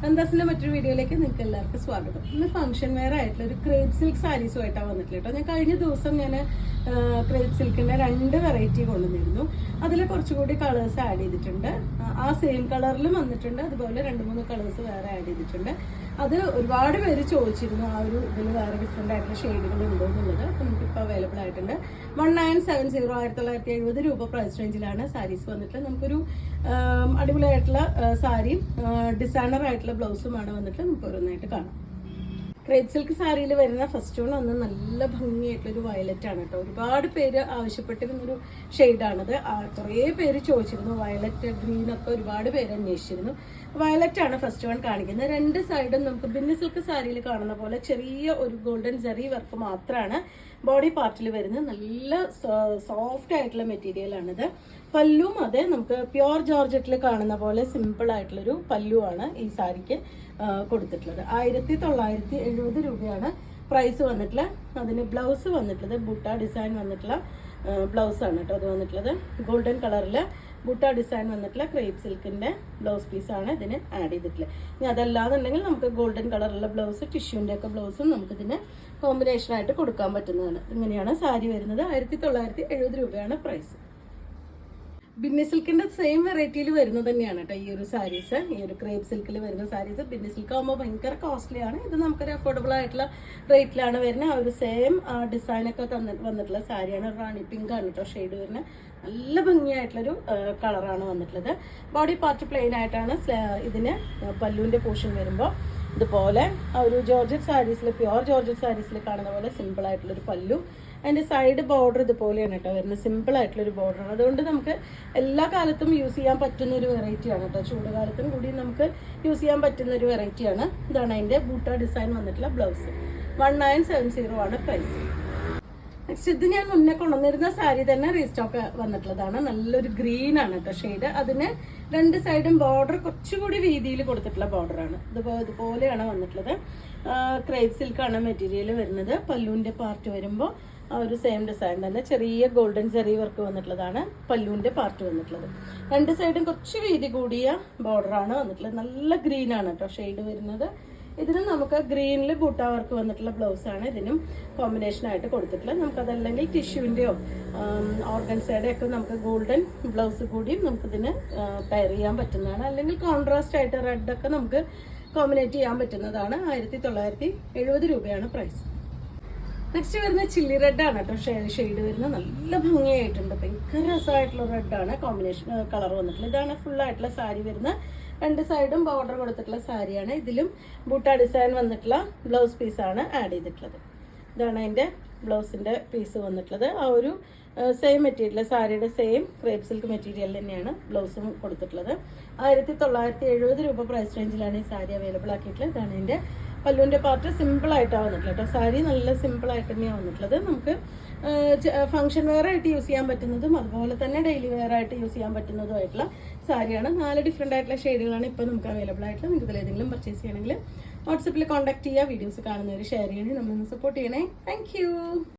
നന്ദാസിന്റെ മറ്റൊരു വീഡിയോയിലേക്ക് നിങ്ങൾക്ക് എല്ലാവർക്കും സ്വാഗതം. ഇന്ന് ഫംഗ്ഷൻ വെയർ ആയിട്ടുള്ള ഒരു ക്രേപ്പ് സിൽക്ക് സാരീസുമായിട്ടാണ് വന്നിട്ടില്ല കേട്ടോ. ഞാൻ കഴിഞ്ഞ ദിവസം ക്രേപ്പ് സിൽക്കിന്റെ 2 വെറൈറ്റി കൊണ്ടുവന്നിരുന്നു. അതിൽ കുറച്ചുകൂടി കളേഴ്സ് ആഡ് ചെയ്തിട്ടുണ്ട്. ആ സെയിം കളറിലും വന്നിട്ടുണ്ട്, അതുപോലെ 2-3 കളേഴ്സ് വേറെ ആഡ് ചെയ്തിട്ടുണ്ട്. അത് ഒരുപാട് പേര് ചോദിച്ചിരുന്നു ആ ഒരു ഇതിൽ വേറെ ഡിഫറെൻ്റ് ആയിട്ടുള്ള ഷെയ്ഡുകൾ ഉണ്ടോ എന്നുള്ളത്. അപ്പോൾ നമുക്കിപ്പോൾ അവൈലബിൾ ആയിട്ടുണ്ട്. 1970 1970 രൂപ പ്രൈസ് റേഞ്ചിലാണ് സാരീസ് വന്നിട്ടുള്ളത്. നമുക്കൊരു അടിപൊളിയായിട്ടുള്ള സാരിയും ഡിസൈനർ ആയിട്ടുള്ള ബ്ലൗസുമാണ് വന്നിട്ട് നമുക്ക് ഓരോന്നായിട്ട് കാണാം. ക്രേപ്പ് സിൽക്ക് സാരിയിൽ വരുന്ന ഫസ്റ്റ് വൺ ഒന്ന് നല്ല ഭംഗിയായിട്ടുള്ളൊരു വയലറ്റ് ആണ് കേട്ടോ. ഒരുപാട് പേര് ആവശ്യപ്പെട്ടിരുന്നൊരു ഷെയ്ഡാണത്. കുറേ പേര് ചോദിച്ചിരുന്നു. വയലറ്റ് ഗ്രീൻ ഒക്കെ ഒരുപാട് പേര് അന്വേഷിച്ചിരുന്നു. വയലറ്റ് ആണ് ഫസ്റ്റ് വൺ കാണിക്കുന്നത്. 2 സൈഡും നമുക്ക് ബിന്നി സിൽക്ക് സാരിയിൽ കാണുന്ന പോലെ ചെറിയ ഒരു ഗോൾഡൻ ജെറി വർക്ക് മാത്രമാണ് ബോഡി പാർട്ടിൽ വരുന്നത്. നല്ല സോഫ്റ്റ് ആയിട്ടുള്ള മെറ്റീരിയൽ ആണിത്. പല്ലും അതെ, നമുക്ക് പ്യോർ ജോർജറ്റിൽ കാണുന്ന പോലെ സിമ്പിൾ ആയിട്ടുള്ളൊരു പല്ലുവാണ് ഈ സാരിക്ക് കൊടുത്തിട്ടുള്ളത്. 1970 രൂപയാണ് പ്രൈസ് വന്നിട്ടുള്ളത്. അതിന് ബ്ലൗസ് വന്നിട്ടുള്ളത് ബുട്ട ഡിസൈൻ വന്നിട്ടുള്ള ബ്ലൗസാണ് കേട്ടോ. അത് വന്നിട്ടുള്ളത് ഗോൾഡൻ കളറിൽ ബുട്ട ഡിസൈൻ വന്നിട്ടുള്ള ക്രേപ്പ് സിൽക്കിന്റെ ബ്ലൗസ് പീസാണ് ഇതിന് ആഡ് ചെയ്തിട്ടുള്ളത്. ഇനി അതല്ലാന്നുണ്ടെങ്കിൽ നമുക്ക് ഗോൾഡൻ കളറുള്ള ബ്ലൗസ്, ടിഷ്യൂന്റെ ഒക്കെ ബ്ലൗസും നമുക്കിതിന് കോമ്പിനേഷനായിട്ട് കൊടുക്കാൻ പറ്റുന്നതാണ്. ഇങ്ങനെയാണ് സാരി വരുന്നത്. 1970 രൂപയാണ് പ്രൈസ്. ബിന്നി സിൽക്കിന്റെ സെയിം വെറൈറ്റിയിൽ വരുന്നത് തന്നെയാണ് കേട്ടോ ഈ ഒരു സാരീസ്. ഈ ഒരു ക്രേപ്പ് സിൽക്കിൽ വരുന്ന സാരീസ് ബിന്നി സിൽക്ക് ആകുമ്പോൾ ഭയങ്കര കോസ്റ്റ്ലി ആണ്. ഇത് നമുക്കൊരു അഫോർഡബിൾ ആയിട്ടുള്ള റേറ്റിലാണ് വരുന്നത്. ആ ഒരു സെയിം ഡിസൈനൊക്കെ വന്നിട്ടുള്ള സാരിയാണ്. റാണി പിങ്ക് ആണ് കേട്ടോ ഷെയ്ഡ് വരുന്നത്. നല്ല ഭംഗിയായിട്ടുള്ളൊരു കളറാണ് വന്നിട്ടുള്ളത്. ബോഡി പാർട്ട് പ്ലെയിൻ ആയിട്ടാണ് ഇതിന് പല്ലുവിന്റെ പോർഷൻ വരുമ്പോൾ ഇതുപോലെ ആ ഒരു ജോർജറ്റ് സാരീസിൽ, പ്യോർ ജോർജറ്റ് സാരീസിൽ കാണുന്ന പോലെ സിമ്പിൾ ആയിട്ടുള്ളൊരു പല്ലു. അതിൻ്റെ സൈഡ് ബോർഡർ ഇതുപോലെയാണ് കേട്ടോ വരുന്നത്. സിമ്പിൾ ആയിട്ടുള്ളൊരു ബോർഡറാണ്. അതുകൊണ്ട് നമുക്ക് എല്ലാ കാലത്തും യൂസ് ചെയ്യാൻ പറ്റുന്ന ഒരു വെറൈറ്റിയാണ് കേട്ടോ. ചൂട് കാലത്തും കൂടി നമുക്ക് യൂസ് ചെയ്യാൻ പറ്റുന്ന ഒരു വെറൈറ്റിയാണ്. ഇതാണ് അതിൻ്റെ ബൂട്ട ഡിസൈൻ വന്നിട്ടുള്ള ബ്ലൗസ്. 1970 ആണ് പ്രൈസ്. നെക്സ്റ്റ് ഇത് ഞാൻ മുന്നേ കൊണ്ടുവന്നിരുന്ന സാരി തന്നെ റീസ്റ്റോക്ക് വന്നിട്ടുള്ളതാണ്. നല്ലൊരു ഗ്രീൻ ആണ് കേട്ടോ ഷെയ്ഡ്. അതിന് 2 സൈഡും ബോർഡർ കുറച്ചുകൂടി വീതിയിൽ കൊടുത്തിട്ടുള്ള ബോർഡറാണ്. ഇതുപോലെയാണ് വന്നിട്ടുള്ളത്. ക്രേപ്പ് സിൽക്കാണ് മെറ്റീരിയൽ വരുന്നത്. പല്ലുവിൻ്റെ പാർട്ട് വരുമ്പോൾ ആ ഒരു സെയിം ഡിസൈൻ തന്നെ ചെറിയ ഗോൾഡൻ ജെറി വർക്ക് വന്നിട്ടുള്ളതാണ് പല്ലുവിൻ്റെ പാർട്ട് വന്നിട്ടുള്ളത്. 2 സൈഡും കുറച്ച് വീതി കൂടിയ ബോർഡറാണ് വന്നിട്ടുള്ളത്. നല്ല ഗ്രീൻ ആണ് കേട്ടോ ഷെയ്ഡ് വരുന്നത്. ഇതിന് നമുക്ക് ഗ്രീനിൽ ബൂട്ട വർക്ക് വന്നിട്ടുള്ള ബ്ലൗസാണ് ഇതിനും കോമ്പിനേഷനായിട്ട് കൊടുത്തിട്ടുള്ളത്. നമുക്കതല്ലെങ്കിൽ ടിഷ്യൂവിൻ്റെയോ ഓർഗൻസയുടെ ഒക്കെ നമുക്ക് ഗോൾഡൻ ബ്ലൗസ് കൂടിയും നമുക്കിതിന് പെയർ ചെയ്യാൻ പറ്റുന്നതാണ്. അല്ലെങ്കിൽ കോൺട്രാസ്റ്റ് ആയിട്ട് റെഡൊക്കെ നമുക്ക് കോമ്പിനേറ്റ് ചെയ്യാൻ പറ്റുന്നതാണ്. 1970 രൂപയാണ് പ്രൈസ്. നെക്സ്റ്റ് വരുന്ന ചില്ലി റെഡ് ആണ് കേട്ടോ ഷെയ്ഡ് വരുന്നത്. നല്ല ഭംഗിയായിട്ടുണ്ട്. ഭയങ്കര രസമായിട്ടുള്ള റെഡാണ് കോമ്പിനേഷൻ കളർ വന്നിട്ടുള്ളത്. ഇതാണ് ഫുൾ ആയിട്ടുള്ള സാരി വരുന്നത്. 2 സൈഡും ബോർഡർ കൊടുത്തിട്ടുള്ള സാരിയാണ്. ഇതിലും ബൂട്ട ഡിസൈൻ വന്നിട്ടുള്ള ബ്ലൗസ് പീസാണ് ആഡ് ചെയ്തിട്ടുള്ളത്. ഇതാണ് അതിൻ്റെ ബ്ലൗസിൻ്റെ പീസ് വന്നിട്ടുള്ളത്. ആ ഒരു സെയിം മെറ്റീരിയൽ, സാരിയുടെ സെയിം ക്രേപ്പ് സിൽക്ക് മെറ്റീരിയൽ തന്നെയാണ് ബ്ലൗസും കൊടുത്തിട്ടുള്ളത്. 1970 രൂപ പ്രൈസ് റേഞ്ചിലാണ് ഈ സാരി അവൈലബിൾ ആക്കിയിട്ടുള്ളത്. ഇതാണ് അതിൻ്റെ പല്ലുവിൻ്റെ പാർട്ട്. സിമ്പിളായിട്ടാണ് വന്നിട്ടുള്ളത് കേട്ടോ. സാരി നല്ല സിമ്പിളായിട്ട് തന്നെയാണ് വന്നിട്ടുള്ളത്. നമുക്ക് ഫംഗ്ഷൻ വെയർ ആയിട്ട് യൂസ് ചെയ്യാൻ പറ്റുന്നതും അതുപോലെ തന്നെ ഡെയിലി വെയർ ആയിട്ട് യൂസ് ചെയ്യാൻ പറ്റുന്നതുമായിട്ടുള്ള സാരിയാണ്. 4 ഡിഫറെൻ്റ് ആയിട്ടുള്ള ഷെയ്ഡുകളാണ് ഇപ്പോൾ നമുക്ക് അവൈലബിൾ ആയിട്ടുള്ളത്. നിങ്ങൾക്ക് ഇതിലേതെങ്കിലും പർച്ചേസ് ചെയ്യണമെങ്കിൽ വാട്സപ്പിൽ കോൺടാക്ട് ചെയ്യുക. വീഡിയോസ് കാണുന്നവർ ഷെയർ ചെയ്യണേ, നമ്മളൊന്ന് സപ്പോർട്ട് ചെയ്യണേ. താങ്ക്